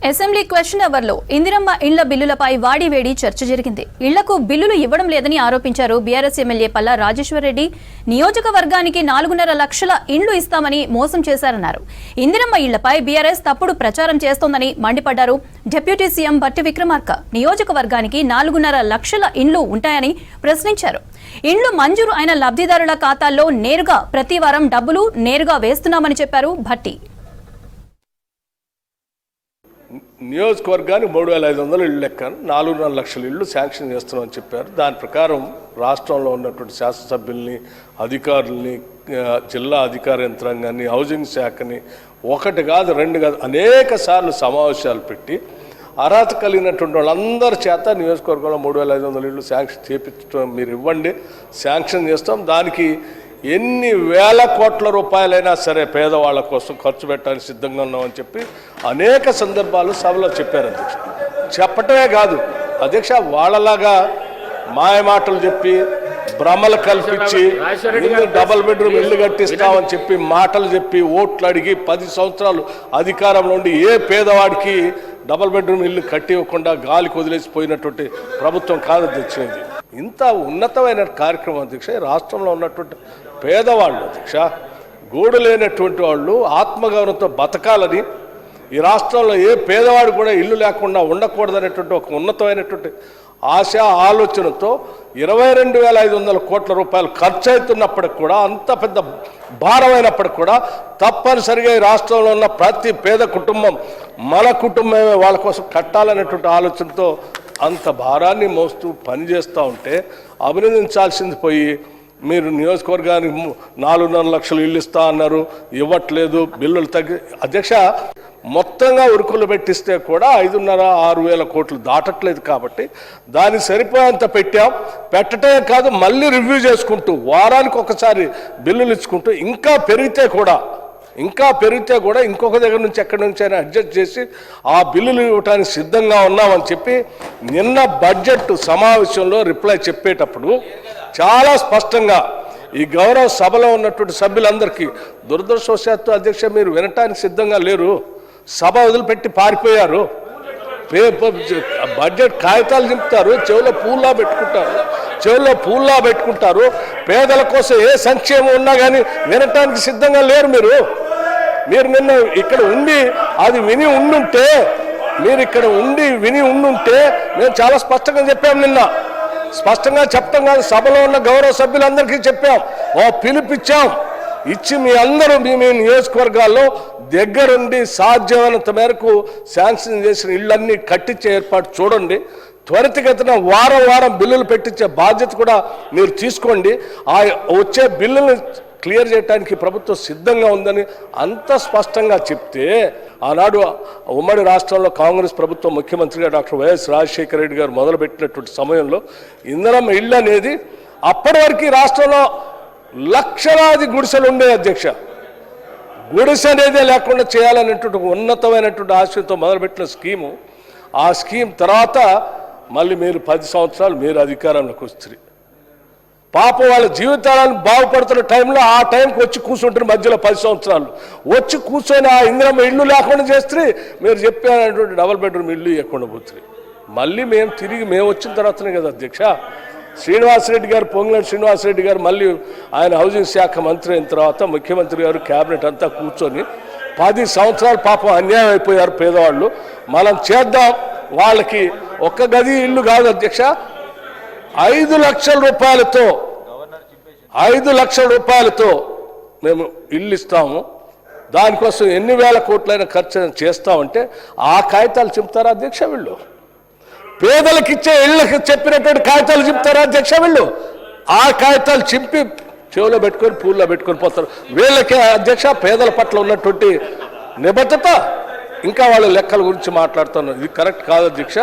Assembly question అవర్లో ఇందిరమ్మ ఇళ్ల బిల్లులపై వాడివేడి చర్చ జరిగింది. ఇళ్లకు బిల్లులు ఇవ్వడం లేదని ఆరోపించారు బీఆర్ఎస్ ఎమ్మెల్యే పల్లా రాజేశ్వరరెడ్డి. నియోజకవర్గానికి 4.5 లక్షల ఇండ్లు ఇస్తామని మోసం చేశారన్నారు. ఇందిరమ్మ ఇళ్లపై బీఆర్ఎస్ తప్పుడు ప్రచారం చేస్తోందని మండిపడ్డారు. డిప్యూటీ సీఎం బట్టి విక్రమార్క నియోజకవర్గానికి 4.5 లక్షల ఇండ్లు ఉంటాయని ప్రశ్నించారు. ఇండ్లు మంజూరు అయిన లబ్ధిదారుల ఖాతాల్లో నేరుగా ప్రతి వారం డబ్బులు నేరుగా వేస్తున్నామని చెప్పారు భట్టి. నియోజకవర్గానికి 3,500 ఇళ్ళు లెక్క 4.5 లక్షల ఇళ్ళు శాంక్షన్ చేస్తున్నామని చెప్పారు. దాని ప్రకారం రాష్ట్రంలో ఉన్నటువంటి శాసనసభ్యుల్ని, అధికారుల్ని, జిల్లా అధికార యంత్రాంగాన్ని, హౌసింగ్ శాఖని ఒకటి కాదు రెండు కాదు అనేక సార్లు సమావేశాలు పెట్టి అర్హత కలిగినటువంటి వాళ్ళందరి చేత నియోజకవర్గంలో 3,500 ఇళ్ళు శాంక్షన్ చేపించడం మీరు ఇవ్వండి, శాంక్షన్ చేస్తాం, దానికి ఎన్ని వేల కోట్ల రూపాయలైనా సరే పేదవాళ్ళ కోసం ఖర్చు పెట్టడానికి సిద్ధంగా ఉన్నామని చెప్పి అనేక సందర్భాలు సభలో చెప్పారు అధ్యక్ష. చెప్పటమే కాదు అధ్యక్ష, వాళ్ళలాగా మాయమాటలు చెప్పి భ్రమలు కల్పించి డబుల్ బెడ్రూమ్ ఇల్లు కట్టిస్తామని చెప్పి మాటలు చెప్పి ఓట్లు అడిగి 10 సంవత్సరాలు అధికారంలో ఉండి ఏ పేదవాడికి డబుల్ బెడ్రూమ్ ఇల్లు కట్టి ఇవ్వకుండా గాలికి వదిలేసిపోయినటువంటి ప్రభుత్వం కాదు అధ్యక్ష. ఇది ఇంత ఉన్నతమైన కార్యక్రమం అధ్యక్ష. రాష్ట్రంలో ఉన్నటువంటి పేదవాళ్ళు అధ్యక్ష, గూడు లేనటువంటి వాళ్ళు ఆత్మగౌరవంతో బతకాలని, ఈ రాష్ట్రంలో ఏ పేదవాడు కూడా ఇల్లు లేకుండా ఉండకూడదనేటువంటి ఒక ఉన్నతమైనటువంటి ఆశ ఆలోచనతో 22,500 కోట్ల రూపాయలు ఖర్చు అవుతున్నప్పటికి కూడా, అంత పెద్ద భారమైనప్పటికి కూడా తప్పనిసరిగా ఈ రాష్ట్రంలో ఉన్న ప్రతి పేద కుటుంబం మన కుటుంబమే వాళ్ళ కోసం కట్టాలనేటువంటి ఆలోచనతో అంత భారాన్ని మోస్తూ పనిచేస్తూ ఉంటే అభినందించాల్సింది పోయి మీరు నియోజకవర్గానికి 4.5 లక్షలు ఇల్లు ఇస్తా అన్నారు, ఇవ్వట్లేదు, బిల్లులు తగ్గి అధ్యక్ష మొత్తంగా ఉరుకులు పెట్టిస్తే కూడా 5.5-6 వేల కోట్లు దాటట్లేదు. కాబట్టి దానికి సరిపోయేంత పెట్టాం. పెట్టటమే కాదు మళ్ళీ రివ్యూ చేసుకుంటూ వారానికి ఒకసారి బిల్లులు ఇచ్చుకుంటూ ఇంకా పెరిగితే కూడా ఇంకొక దగ్గర నుంచి ఎక్కడి నుంచి అయినా అడ్జస్ట్ చేసి ఆ బిల్లులు ఇవ్వడానికి సిద్ధంగా ఉన్నామని చెప్పి నిన్న బడ్జెట్ సమావేశంలో రిప్లై చెప్పేటప్పుడు చాలా స్పష్టంగా ఈ గౌరవ సభలో ఉన్నటువంటి సభ్యులందరికీ దురదృష్టవశాత్తు అధ్యక్ష మీరు వినటానికి సిద్ధంగా లేరు, సభ వదిలిపెట్టి పారిపోయారు. బడ్జెట్ కాగితాలు చింపుతారు, చెవిలో పూల్లా పెట్టుకుంటారు. పేదల కోసం ఏ సంక్షేమం ఉన్నా కానీ వినటానికి సిద్ధంగా లేరు. మీరు నిన్న ఇక్కడ ఉండి అది విని ఉండుంటే, మేము చాలా స్పష్టంగా చెప్పాం. నిన్న స్పష్టంగా చెప్తాం కాదు, సభలో ఉన్న గౌరవ సభ్యులందరికీ చెప్పాం, పిలుపిచ్చాం. ఇచ్చి మీ అందరూ మీ నియోజకవర్గాల్లో దగ్గరుండి సాధ్యమైనంత మేరకు శాంక్షన్ చేసిన ఇళ్ళన్నీ కట్టించే ఏర్పాటు చూడండి. త్వరితగతిన వారం బిల్లులు పెట్టించే బాధ్యత కూడా మీరు తీసుకోండి. ఆ వచ్చే బిల్లులు క్లియర్ చేయడానికి ప్రభుత్వం సిద్ధంగా ఉందని అంత స్పష్టంగా చెప్తే, ఆనాడు ఉమ్మడి రాష్ట్రంలో కాంగ్రెస్ ప్రభుత్వం ముఖ్యమంత్రిగా డాక్టర్ వైఎస్ రాజశేఖర రెడ్డి గారు మొదలుపెట్టినటువంటి సమయంలో ఇందిరమ్మ ఇళ్ళు అనేది అప్పటి వరకు రాష్ట్రంలో లక్షలాది గుడిసెలు ఉండే అధ్యక్ష. గుడిసె అనేదే లేకుండా చేయాలనేటువంటి ఉన్నతమైనటువంటి ఆశయంతో మొదలుపెట్టిన స్కీము. ఆ స్కీమ్ తర్వాత మళ్ళీ మీరు 10 సంవత్సరాలు మీరు అధికారంలోకి వస్తారు. పాపం వాళ్ళ జీవితాలను బాగుపడుతున్న టైంలో ఆ టైంకి వచ్చి కూర్చుంటారు. మధ్యలో 10 సంవత్సరాలు వచ్చి కూర్చొని ఆ ఇందిరమ్మ ఇల్లు లేకుండా చేస్తే మీరు చెప్పినటువంటి డబుల్ బెడ్రూమ్ ఇల్లు ఇవ్వకుండా పోతుంది. మళ్ళీ మేము వచ్చిన తర్వాతనే కదా అధ్యక్ష శ్రీనివాసరెడ్డి గారు, పొంగులేటి శ్రీనివాసరెడ్డి గారు మళ్ళీ ఆయన హౌసింగ్ శాఖ మంత్రి అయిన తర్వాత ముఖ్యమంత్రి గారు క్యాబినెట్ అంతా కూర్చొని 10 సంవత్సరాలు పాపం అన్యాయం అయిపోయారు పేదవాళ్ళు. మనం చేద్దాం, వాళ్ళకి ఒక్క గది ఇల్లు కాదు అధ్యక్ష, 5 లక్షల రూపాయలతో మేము ఇల్లు ఇస్తాము. దానికోసం ఎన్ని వేల కోట్లైన ఖర్చు చేస్తామంటే ఆ కాగితాలు చెప్తారా అధ్యక్ష? వీళ్ళు పేదలకు ఇచ్చే ఇళ్ళకి చెప్పినటువంటి కాగితాలు చెప్తారా అధ్యక్ష? వీళ్ళు ఆ కాగితాలు చింపి చెవులో పెట్టుకొని పూల్లో పెట్టుకొని పోతారు. వీళ్ళకి అధ్యక్ష పేదల పట్ల ఉన్నటువంటి నిబద్ధత, ఇంకా వాళ్ళ లెక్కల గురించి మాట్లాడుతున్నారు. ఇది కరెక్ట్ కాదు అధ్యక్ష.